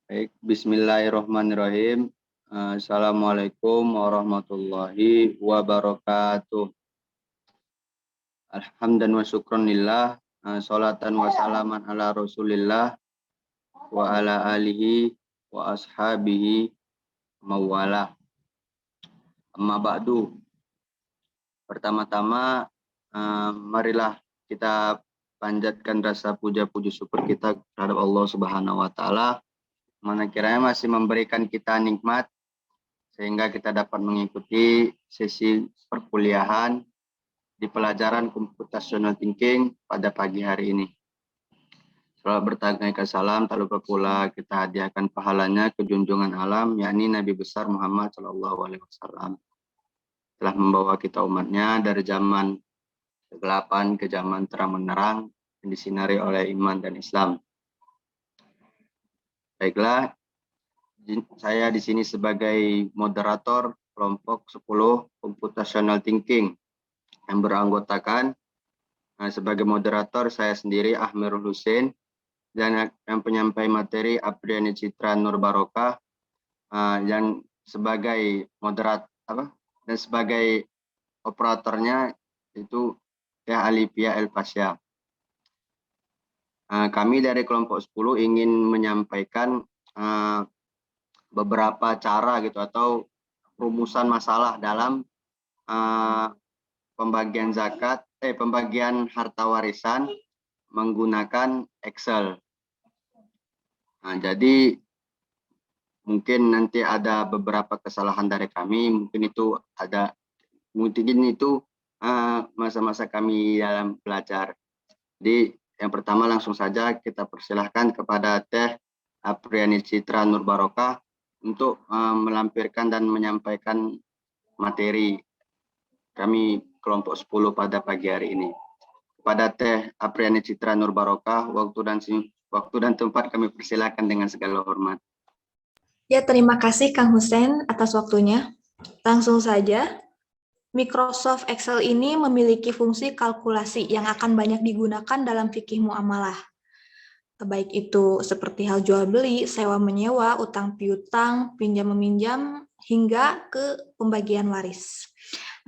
Baik, bismillahirrahmanirrahim. Assalamualaikum warahmatullahi wabarakatuh. Alhamdan wa syukronillah. Salatan wa salaman ala rasulillah wa ala alihi wa ashabihi mawala. Amma ba'du. Pertama-tama, marilah kita panjatkan rasa puja-puji syukur kita terhadap Allah Subhanahu wa Ta'ala, mana kiranya masih memberikan kita nikmat sehingga kita dapat mengikuti sesi perkuliahan di pelajaran computational thinking pada pagi hari ini. Salawat bertanya salam, tak lupa pula kita hadiahkan pahalanya ke junjungan alam, yakni Nabi besar Muhammad SAW. Telah membawa kita umatnya dari zaman kegelapan ke zaman terang menerang yang disinari oleh iman dan Islam. Baiklah, saya di sini sebagai moderator kelompok 10 computational thinking yang beranggotakan sebagai moderator saya sendiri Ahmirul Hussein dan yang penyampai materi Apriani Citra Nur Barokah yang sebagai dan sebagai operatornya itu Teh Alifia El Pasha. Kami dari kelompok 10 ingin menyampaikan beberapa cara gitu atau rumusan masalah dalam pembagian harta warisan menggunakan Excel. Jadi mungkin nanti ada beberapa kesalahan dari kami, mungkin itu masa-masa kami dalam belajar. Jadi yang pertama langsung saja kita persilahkan kepada Teh Apriani Citra Nur Barokah untuk melampirkan dan menyampaikan materi kami kelompok 10 pada pagi hari ini. Kepada Teh Apriani Citra Nur Barokah, waktu dan tempat kami persilahkan dengan segala hormat. Ya, terima kasih Kang Hussein atas waktunya. Langsung saja. Microsoft Excel ini memiliki fungsi kalkulasi yang akan banyak digunakan dalam fikih muamalah. Baik itu seperti hal jual beli, sewa menyewa, utang piutang, pinjam meminjam, hingga ke pembagian waris.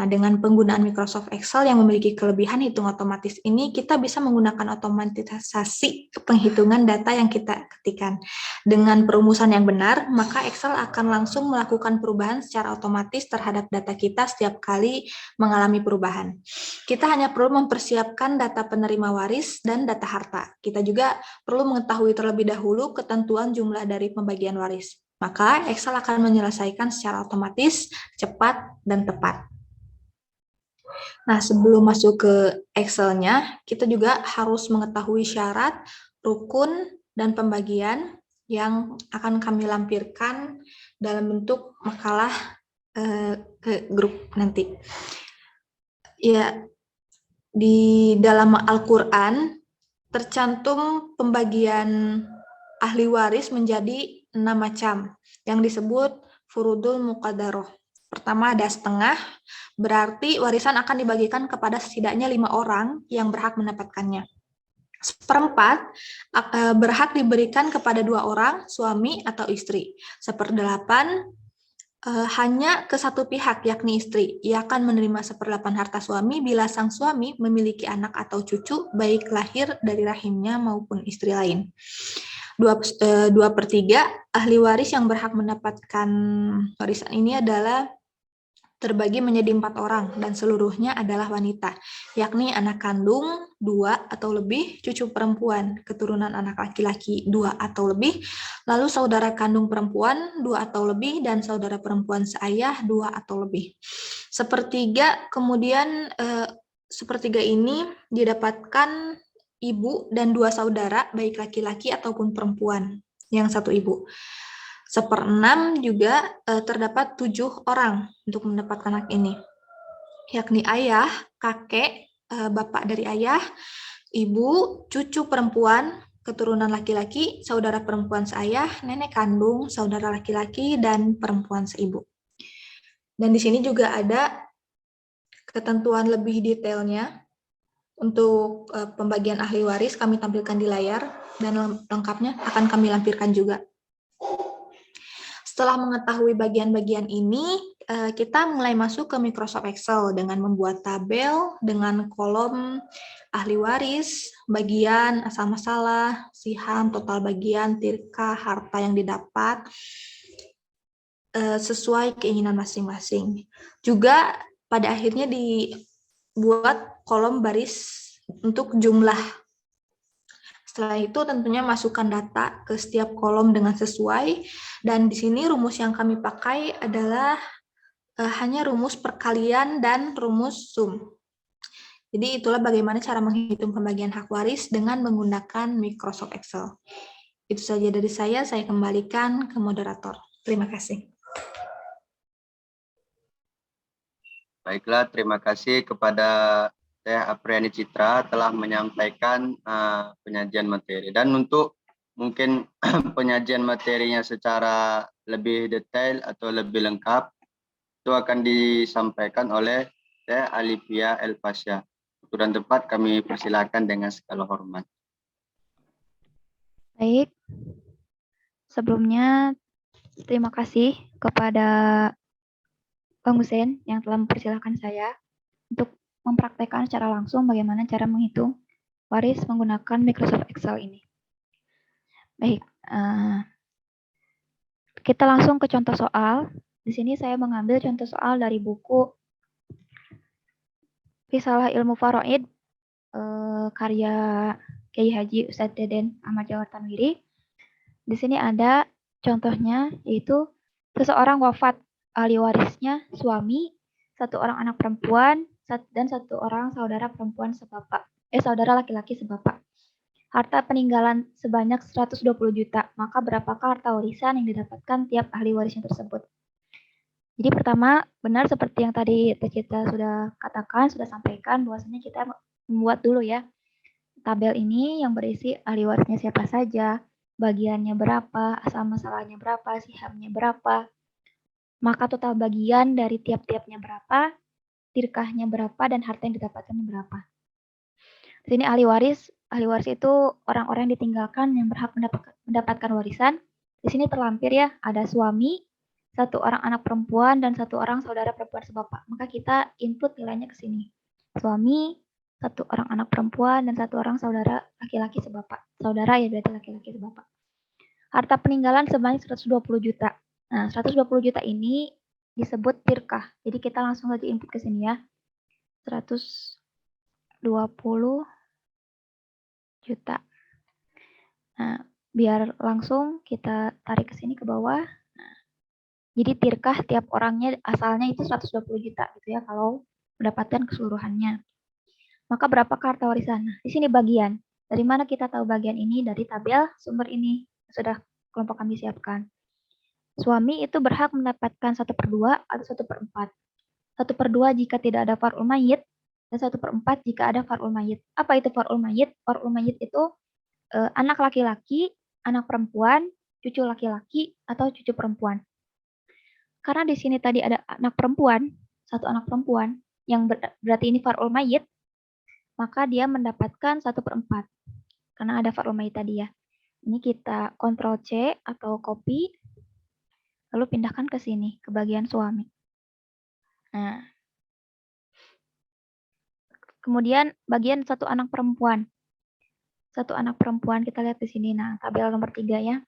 Nah, dengan penggunaan Microsoft Excel yang memiliki kelebihan hitung otomatis ini, kita bisa menggunakan otomatisasi penghitungan data yang kita ketikkan. Dengan perumusan yang benar, maka Excel akan langsung melakukan perubahan secara otomatis terhadap data kita setiap kali mengalami perubahan. Kita hanya perlu mempersiapkan data penerima waris dan data harta. Kita juga perlu mengetahui terlebih dahulu ketentuan jumlah dari pembagian waris. Maka Excel akan menyelesaikan secara otomatis, cepat, dan tepat. Nah, sebelum masuk ke Excel-nya, kita juga harus mengetahui syarat, rukun, dan pembagian yang akan kami lampirkan dalam bentuk makalah ke grup nanti. Ya, di dalam Al-Quran tercantum pembagian ahli waris menjadi 6 macam yang disebut furudul muqaddaroh. Pertama ada setengah, berarti warisan akan dibagikan kepada setidaknya 5 orang yang berhak mendapatkannya. Seperempat berhak diberikan kepada 2 orang, suami atau istri. Seperdelapan hanya ke satu pihak, yakni istri. Ia akan menerima seperdelapan harta suami bila sang suami memiliki anak atau cucu, baik lahir dari rahimnya maupun istri lain. 2/3 ahli waris yang berhak mendapatkan warisan ini adalah terbagi menjadi 4 orang dan seluruhnya adalah wanita, yakni anak kandung 2 atau lebih, cucu perempuan, keturunan anak laki-laki 2 atau lebih, lalu saudara kandung perempuan 2 atau lebih, dan saudara perempuan seayah 2 atau lebih. Sepertiga ini didapatkan ibu dan 2 saudara, baik laki-laki ataupun perempuan, yang 1 ibu. 1/6 juga terdapat 7 orang untuk mendapatkan hak ini, yakni ayah, kakek, bapak dari ayah, ibu, cucu perempuan, keturunan laki-laki, saudara perempuan seayah, nenek kandung, saudara laki-laki, dan perempuan seibu. Dan di sini juga ada ketentuan lebih detailnya untuk pembagian ahli waris, kami tampilkan di layar, dan lengkapnya akan kami lampirkan juga. Setelah mengetahui bagian-bagian ini, kita mulai masuk ke Microsoft Excel dengan membuat tabel dengan kolom ahli waris, bagian asal masalah, siham, total bagian, tirkah, harta yang didapat, sesuai keinginan masing-masing. Juga pada akhirnya dibuat kolom baris untuk jumlah. Setelah itu tentunya masukkan data ke setiap kolom dengan sesuai, dan di sini rumus yang kami pakai adalah hanya rumus perkalian dan rumus sum. Jadi itulah bagaimana cara menghitung pembagian hak waris dengan menggunakan Microsoft Excel. Itu saja dari saya kembalikan ke moderator. Terima kasih. Baiklah, terima kasih kepada Teh Apriani Citra telah menyampaikan penyajian materi. Dan untuk mungkin penyajian materinya secara lebih detail atau lebih lengkap, itu akan disampaikan oleh Teh Alivia Elfasya. Waktu dan tempat kami persilakan dengan segala hormat. Baik, sebelumnya terima kasih kepada Bang Hussein yang telah mempersilahkan saya untuk mempraktekkan secara langsung bagaimana cara menghitung waris menggunakan Microsoft Excel ini. Baik, kita langsung ke contoh soal. Di sini saya mengambil contoh soal dari buku Risalah Ilmu Faraid karya Kiai Haji Ustadz Deden Ahmad Jawar Tanwiri. Di sini ada contohnya, yaitu seseorang wafat, ahli warisnya suami, satu orang anak perempuan, dan satu orang saudara perempuan sebapak. Saudara laki-laki sebapak. Harta peninggalan sebanyak 120 juta. Maka berapakah harta warisan yang didapatkan tiap ahli warisnya tersebut? Jadi pertama, benar seperti yang tadi kita sudah katakan, sudah sampaikan, bahwasanya kita membuat dulu ya tabel ini yang berisi ahli warisnya siapa saja, bagiannya berapa, asal masalahnya berapa, sihamnya berapa, maka total bagian dari tiap-tiapnya berapa, tirkahnya berapa, dan harta yang didapatkannya berapa. Di sini ahli waris itu orang-orang yang ditinggalkan yang berhak mendapatkan warisan. Di sini terlampir ya, ada suami, satu orang anak perempuan, dan satu orang saudara perempuan sebapak. Maka kita input nilainya ke sini. Suami, satu orang anak perempuan, dan satu orang saudara laki-laki sebapak. Saudara ya berarti laki-laki sebapak. Harta peninggalan sebanyak 120 juta. Nah, 120 juta ini disebut tirkah. Jadi kita langsung saja input ke sini ya. 120 juta. Nah, biar langsung kita tarik ke sini ke bawah. Nah, jadi tirkah tiap orangnya asalnya itu 120 juta gitu ya kalau mendapatkan keseluruhannya. Maka berapa harta warisan? Nah, di sini bagian. Dari mana kita tahu bagian ini? Dari tabel sumber ini sudah kelompok kami siapkan. Suami itu berhak mendapatkan 1/2 atau 1/4. 1/2 jika tidak ada far'ul mayyit, dan 1/4 jika ada far'ul mayyit. Apa itu far'ul mayyit? Far'ul mayyit itu anak laki-laki, anak perempuan, cucu laki-laki, atau cucu perempuan. Karena di sini tadi ada anak perempuan, satu anak perempuan, yang berarti ini far'ul mayyit, maka dia mendapatkan 1/4. Karena ada far'ul mayyit tadi ya. Ini kita Ctrl C atau copy, lalu pindahkan ke sini, ke bagian suami. Nah, kemudian bagian satu anak perempuan. Satu anak perempuan kita lihat di sini. Nah, tabel nomor 3 ya.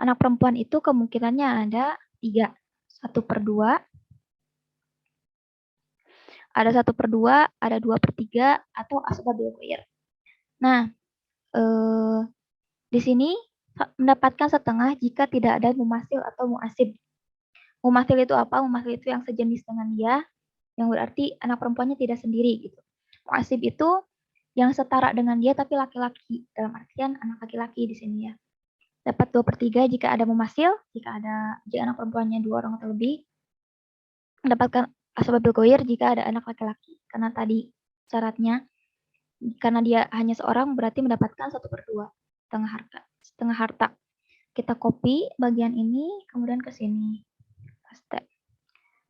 Anak perempuan itu kemungkinannya ada 3. 1/2, ada 1/2, ada 2/3, atau asbabil ghair. Nah, di sini mendapatkan setengah jika tidak ada mumasil atau muasib. Mumasil itu apa? Mumasil itu yang sejenis dengan dia, yang berarti anak perempuannya tidak sendiri gitu. Muasib itu yang setara dengan dia tapi laki-laki, dalam artian anak laki-laki di sini ya. Dapat 2/3 jika ada mumasil, jika anak perempuannya 2 orang atau lebih. Mendapatkan asbabil ghair jika ada anak laki-laki. Karena tadi syaratnya, karena dia hanya seorang berarti mendapatkan 1/2, setengah harta. Kita copy bagian ini, kemudian ke sini. Paste.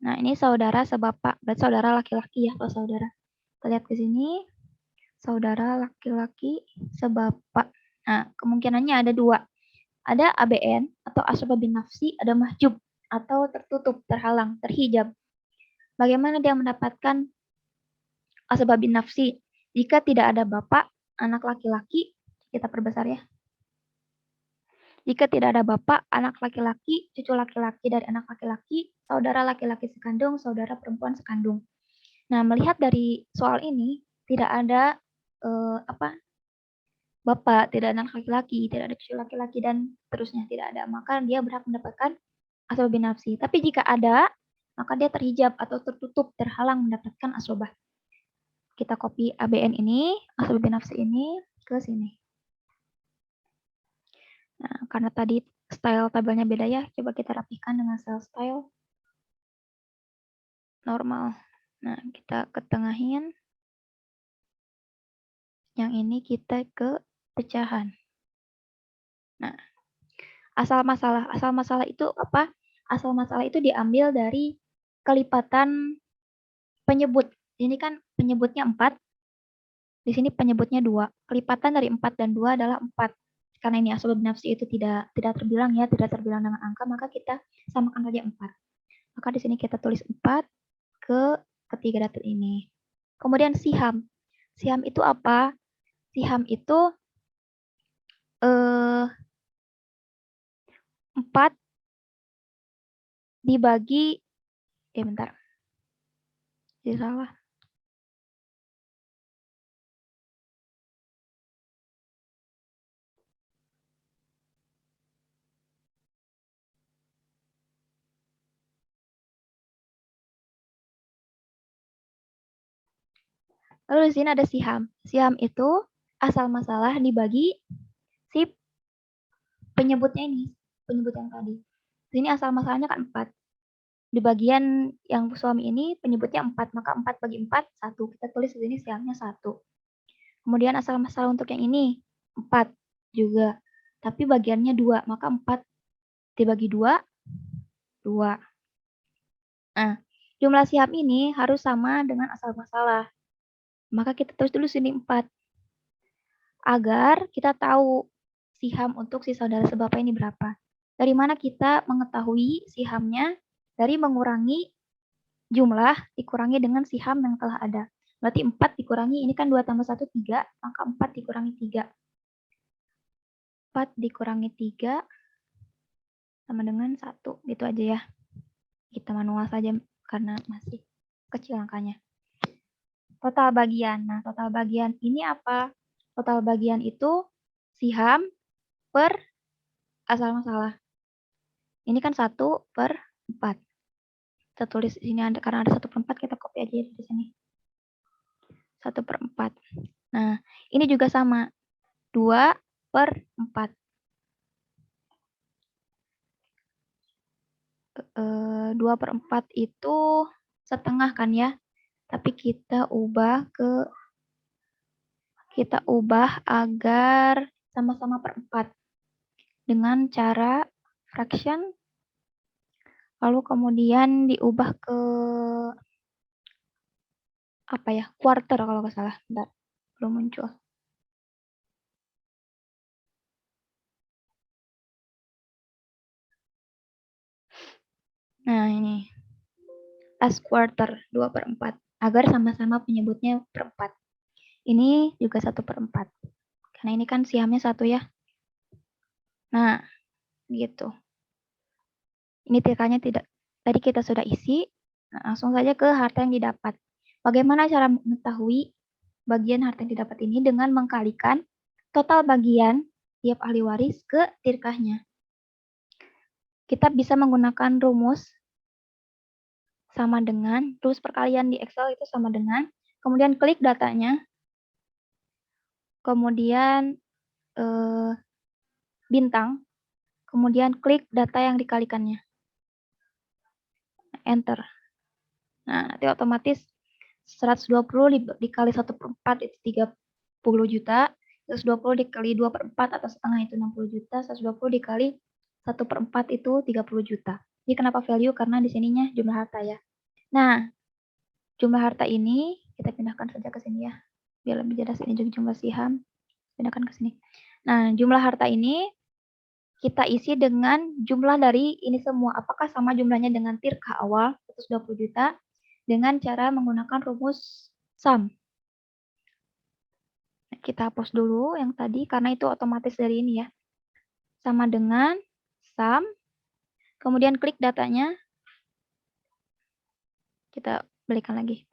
Nah, ini saudara sebapak, berarti saudara laki-laki ya, kalau saudara. Kita lihat ke sini, saudara laki-laki sebapak. Nah, kemungkinannya ada 2. Ada ABN atau asbab bin nafsi, ada mahjub atau tertutup, terhalang, terhijab. Bagaimana dia mendapatkan asbab bin nafsi? Jika tidak ada bapak, anak laki-laki, kita perbesar ya. Jika tidak ada bapak, anak laki-laki, cucu laki-laki dari anak laki-laki, saudara laki-laki sekandung, saudara perempuan sekandung. Nah, melihat dari soal ini, tidak ada bapak, tidak ada anak laki-laki, tidak ada cucu laki-laki, dan seterusnya tidak ada. Maka dia berhak mendapatkan asbab bin nafsi. Tapi jika ada, maka dia terhijab atau tertutup, terhalang mendapatkan asbabah. Kita copy ABN ini, asbab bin nafsi ini ke sini. Nah, karena tadi style tabelnya beda ya, coba kita rapihkan dengan style normal. Nah, kita ketengahin. Yang ini kita ke pecahan. Nah, asal masalah itu apa? Asal masalah itu diambil dari kelipatan penyebut. Ini kan penyebutnya 4. Di sini penyebutnya 2. Kelipatan dari 4 dan 2 adalah 4. Karena ini asbab nafsi itu tidak terbilang ya, tidak terbilang dengan angka, maka kita samakan saja 4. Maka di sini kita tulis 4 ke ketiga data ini. Kemudian siham. Siham itu apa? Siham itu 4 dibagi, bentar. Jadi salah. Lalu di sini ada siham. Siham itu asal masalah dibagi si penyebutnya ini, penyebut yang tadi. Di sini asal masalahnya kan 4. Di bagian yang suami ini penyebutnya 4, maka 4 bagi 4, 1. Kita tulis di sini sihamnya 1. Kemudian asal masalah untuk yang ini, 4 juga. Tapi bagiannya 2, maka 4 dibagi 2, 2. Nah, jumlah siham ini harus sama dengan asal masalah. Maka kita tulis dulu sini 4. Agar kita tahu siham untuk si saudara sebapak ini berapa. Dari mana kita mengetahui sihamnya? Dari mengurangi jumlah dikurangi dengan siham yang telah ada. Berarti 4 dikurangi, ini kan 2 tambah 1, 3, maka 4 dikurangi 3. 4 dikurangi 3 sama dengan 1. Gitu aja ya. Kita manual saja karena masih kecil angkanya. Total bagian. Nah, total bagian ini apa? Total bagian itu siham per asal masalah. Ini kan 1 per 4. Kita tulis di sini karena ada 1 per 4, kita copy aja di sini. 1 per 4. Nah, ini juga sama. 2 per 4. 2 per 4 itu setengah kan ya. Tapi kita ubah agar sama-sama per 4. Dengan cara fraction. Lalu kemudian diubah ke apa ya? Quarter kalau nggak salah. Bentar, belum muncul. Nah, ini. Last quarter, 2 per 4. Agar sama-sama penyebutnya per 4. Ini juga 1 per 4. Karena ini kan sihamnya 1 ya. Nah, gitu. Ini tirkanya tidak. Tadi kita sudah isi. Nah, langsung saja ke harta yang didapat. Bagaimana cara mengetahui bagian harta yang didapat ini? Dengan mengkalikan total bagian tiap ahli waris ke tirkahnya. Kita bisa menggunakan rumus sama dengan, rumus perkalian di Excel itu sama dengan, kemudian klik datanya, kemudian bintang, kemudian klik data yang dikalikannya. Enter. Nah, nanti otomatis 120 dikali 1 per 4 itu 30 juta, 120 dikali 2 per 4 atau setengah itu 60 juta, 120 dikali 1 per 4 itu 30 juta. Ini kenapa value? Karena di sininya jumlah harta ya. Nah, jumlah harta ini kita pindahkan saja ke sini ya. Biar lebih jelas, ini juga jumlah siham. Pindahkan ke sini. Nah, jumlah harta ini kita isi dengan jumlah dari ini semua. Apakah sama jumlahnya dengan tirkah awal 120 juta dengan cara menggunakan rumus sum. Kita hapus dulu yang tadi karena itu otomatis dari ini ya. Sama dengan sum. Kemudian klik datanya. Kita balikan lagi.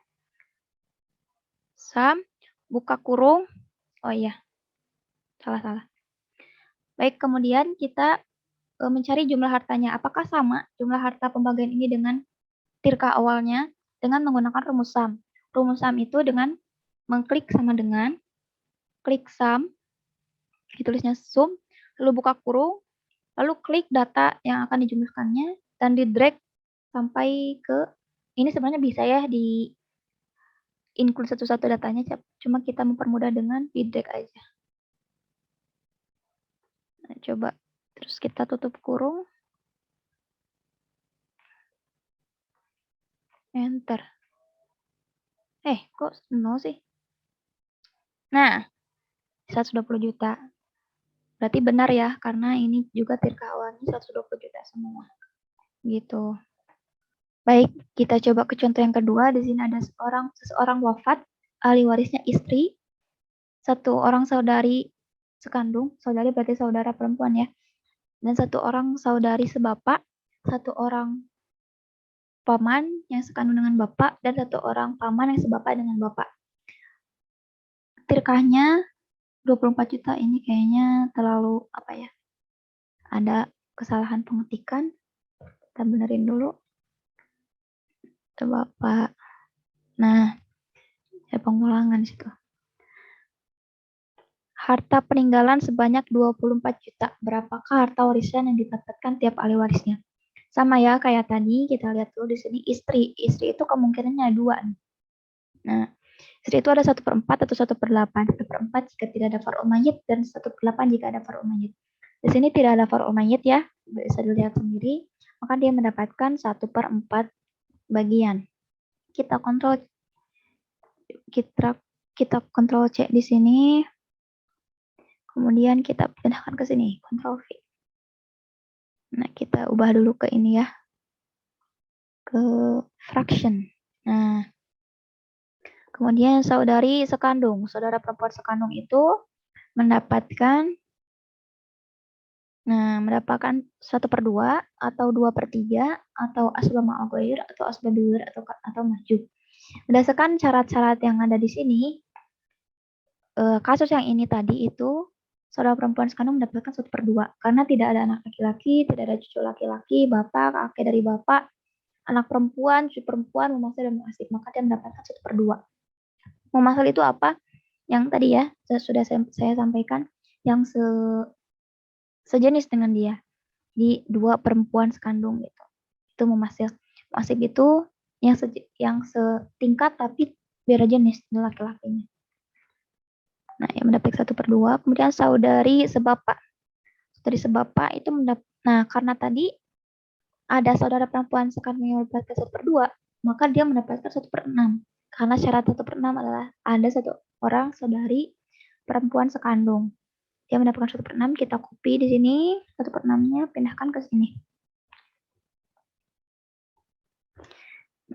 Sum, buka kurung. Oh iya. Salah. Baik, kemudian kita mencari jumlah hartanya. Apakah sama jumlah harta pembagian ini dengan tirkah awalnya dengan menggunakan rumus sum. Rumus sum itu dengan mengklik sama dengan klik sum, ditulisnya sum, lalu buka kurung, lalu klik data yang akan dijumlahkannya dan di drag sampai ke ini sebenarnya bisa ya di include satu-satu datanya, cuma kita mempermudah dengan di drag aja. Nah, coba terus kita tutup kurung, enter. Kok no sih? Nah, 120 juta. Berarti benar ya, karena ini juga tirkah awalnya 120 juta semua. Gitu. Baik, kita coba ke contoh yang kedua. Di sini ada seseorang wafat, ahli warisnya istri, satu orang saudari sekandung, saudari berarti saudara perempuan ya, dan satu orang saudari sebapak, satu orang paman yang sekandung dengan bapak, dan satu orang paman yang sebapak dengan bapak. Tirkahnya 24 juta ini kayaknya terlalu apa ya? Ada kesalahan pengetikan. Kita benerin dulu. Bapak. Nah, ada pengulangan situ. Harta peninggalan sebanyak 24 juta. Berapakah harta warisan yang didapatkan tiap ahli warisnya? Sama ya kayak tadi, kita lihat dulu di sini istri. Istri itu kemungkinannya 2. Nah, istri itu ada 1/4 atau 1/8. 1/4 jika tidak ada far'ul mayyit dan 1/8 jika ada far'ul mayyit. Di sini tidak ada far'ul mayyit ya, bisa dilihat sendiri. Maka dia mendapatkan 1/4 bagian. Kita kontrol C di sini. Kemudian kita pindahkan ke sini, Ctrl V. Nah, kita ubah dulu ke ini ya. Ke fraction. Nah, kemudian saudari sekandung, saudara perempuan sekandung itu mendapatkan 1/2 atau 2/3 atau asbab ma'aghair atau asbab biwir atau mahjub. Berdasarkan syarat-syarat yang ada di sini, kasus yang ini tadi itu saudara perempuan sekandung mendapatkan 1/2 karena tidak ada anak laki-laki, tidak ada cucu laki-laki, bapak, kakek dari bapak, anak perempuan, cucu perempuan, mumasil dan muasib, maka dia mendapatkan 1/2. Mumasil itu apa? Yang tadi ya, sudah saya sampaikan, yang sejenis dengan dia di 2 perempuan sekandung gitu. Itu mumasil. Muasib itu yang setingkat tapi beda jenis laki-lakinya. Nah, yang mendapat 1/2. Kemudian saudari sebapak. Saudari sebapak itu nah, karena tadi ada saudara perempuan sekandung yang mendapatkan 1/2, maka dia mendapatkan 1/6. Karena syarat 1/6 adalah ada satu orang saudari perempuan sekandung. Dia mendapatkan 1/6, kita copy di sini 1/6-nya, pindahkan ke sini.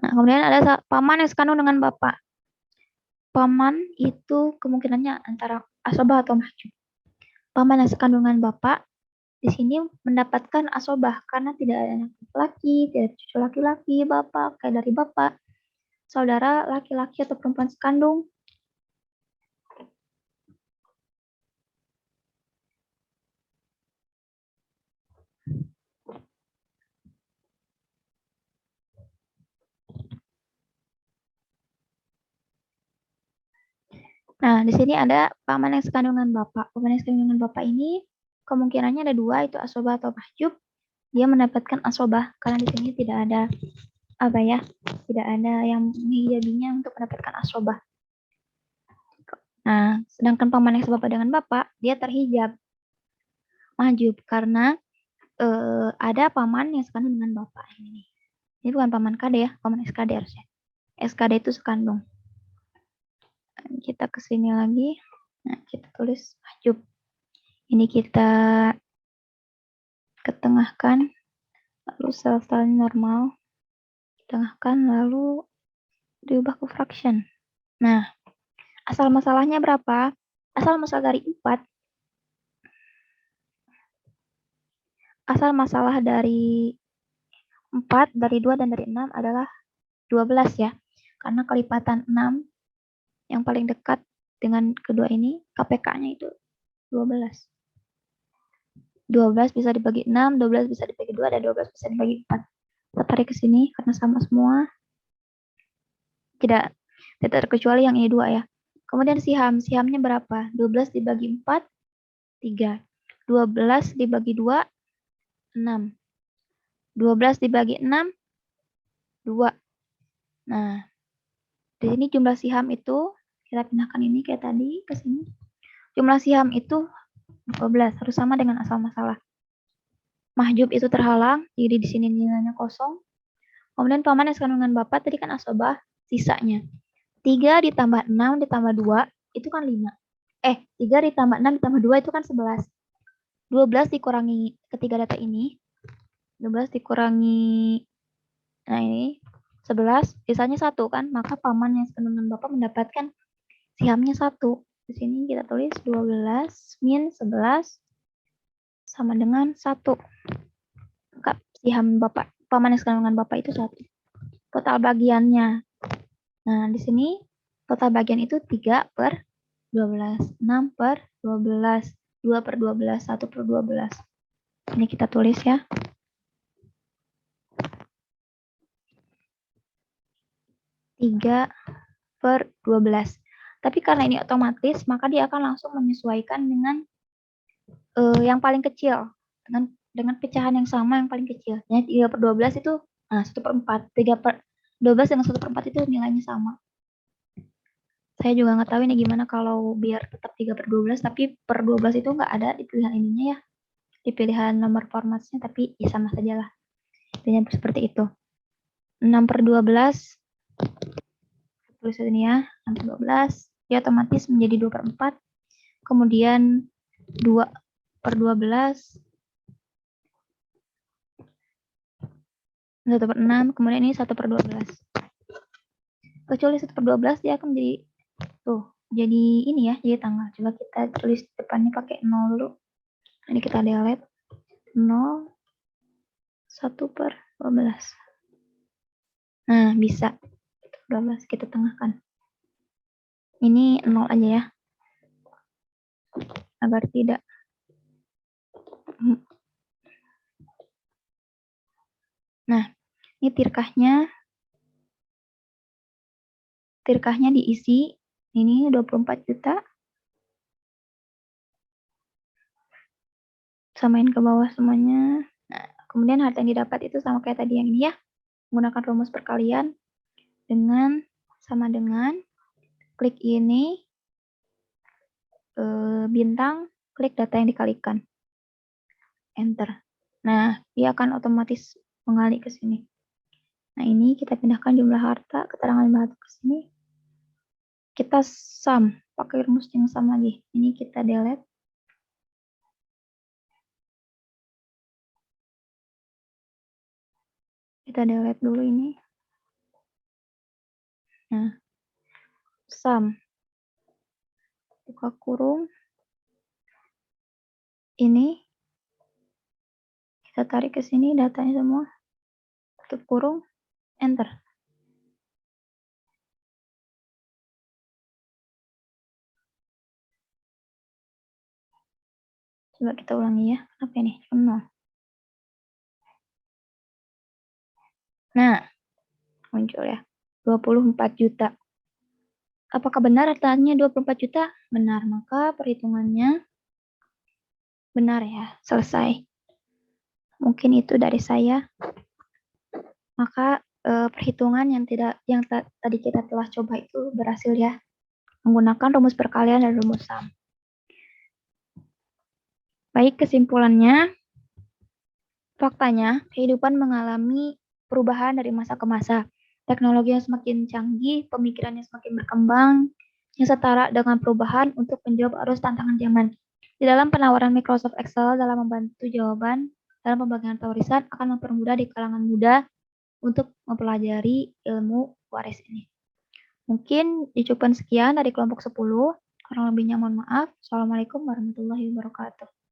Nah, kemudian ada paman yang sekandung dengan bapak. Paman itu kemungkinannya antara asobah atau mahjub. Paman yang sekandung dengan bapak di sini mendapatkan asobah karena tidak ada anak laki-laki, tidak ada cucu laki-laki, bapak kayak dari bapak, saudara laki-laki atau perempuan sekandung. Nah, di sini ada paman yang sekandung dengan bapak. Paman yang sekandung dengan bapak ini kemungkinannya ada 2, itu asobah atau mahjub. Dia mendapatkan asobah karena di sini tidak ada tidak ada yang menghijabinya untuk mendapatkan asobah. Nah, sedangkan paman yang sebapak dengan bapak, dia terhijab mahjub karena ada paman yang sekandung dengan bapak ini. Ini bukan paman KD ya, paman SKD harusnya. SKD itu sekandung. Kita ke sini lagi. Nah, kita tulis mahjub. Ini kita ketengahkan, lalu sel-selnya normal, ketengahkan, lalu diubah ke fraction. Nah, asal masalahnya berapa? Asal masalah dari 4. Asal masalah dari 4, dari 2, dan dari 6 adalah 12 ya. Karena kelipatan 6 yang paling dekat dengan kedua ini, KPK-nya itu 12. 12 bisa dibagi 6, 12 bisa dibagi 2, dan 12 bisa dibagi 4. Kita tarik ke sini karena sama semua. Tidak terkecuali yang ini 2 ya. Kemudian sihamnya berapa? 12 dibagi 4, 3. 12 dibagi 2, 6. 12 dibagi 6, 2. Nah, di sini jumlah siham itu, kita pindahkan ini kayak tadi ke sini. Jumlah siham itu 12, harus sama dengan asal masalah. Mahjub itu terhalang, jadi di sini nilainya kosong. Kemudian paman yang sekandungan bapak, tadi kan asobah, sisanya. 3 ditambah 6 ditambah 2, itu kan 5. 3 ditambah 6 ditambah 2, itu kan 11. 12 dikurangi ketiga data ini. 12 dikurangi, nah ini, 11, sisanya 1 kan. Maka paman yang sekandungan bapak mendapatkan sihamnya 1. Di sini kita tulis 12 min 11 sama dengan 1. Maka siham bapak, paman yang sekandungan bapak itu 1. Total bagiannya. Nah, di sini total bagian itu 3 per 12, 6 per 12, 2 per 12, 1 per 12. Ini kita tulis ya. Tiga per 12. Tapi karena ini otomatis, maka dia akan langsung menyesuaikan dengan yang paling kecil. Dengan pecahan yang sama yang paling kecil. Jadi 3 per 12 itu 1 per 4. 3 per 12 dengan 1 per 4 itu nilainya sama. Saya juga nggak tahu ini gimana kalau biar tetap 3 per 12, tapi per 12 itu nggak ada di pilihan ininya ya. Di pilihan nomor formatnya, tapi ya sama saja lah. Intinya seperti itu. 6 per 12, tulis ini ya, 6 per 12, dia otomatis menjadi 2 per 4. Kemudian 2 per 12, 1 per 6, kemudian ini 1 per 12. Kecuali 1 per 12, dia akan menjadi, jadi ini ya, jadi tanggal. Coba kita tulis depannya pakai 0 dulu. Ini kita delete. 0, 1 per 12. Nah, bisa. 12 kita tengahkan. Ini 0 aja ya. Agar tidak. Nah, ini tirkahnya. Tirkahnya diisi. Ini 24 juta. Samain ke bawah semuanya. Nah, kemudian harta yang didapat itu sama kayak tadi yang ini ya. Menggunakan rumus perkalian. Sama dengan klik ini, bintang, klik data yang dikalikan. Enter. Nah, dia akan otomatis mengalir ke sini. Nah, ini kita pindahkan jumlah harta, keterangan jumlah harta ke sini. Kita sum, pakai rumus yang sama lagi. Ini kita delete. Kita delete dulu ini. Nah, sum. Buka kurung. Ini. Kita tarik ke sini datanya semua. Tutup kurung. Enter. Coba kita ulangi ya. Kenapa ini? 0. Nah, muncul ya. 24 juta. Apakah benar artinya 24 juta? Benar, maka perhitungannya benar ya, selesai. Mungkin itu dari saya. Maka perhitungan yang tadi kita telah coba itu berhasil ya. Menggunakan rumus perkalian dan rumus sum. Baik, kesimpulannya, faktanya kehidupan mengalami perubahan dari masa ke masa. Teknologi yang semakin canggih, pemikiran yang semakin berkembang, yang setara dengan perubahan untuk menjawab arus tantangan zaman. Di dalam penawaran Microsoft Excel dalam membantu jawaban dalam pembagian warisan akan mempermudah di kalangan muda untuk mempelajari ilmu waris ini. Mungkin dicukupan sekian dari kelompok 10. Kurang lebihnya mohon maaf. Assalamualaikum warahmatullahi wabarakatuh.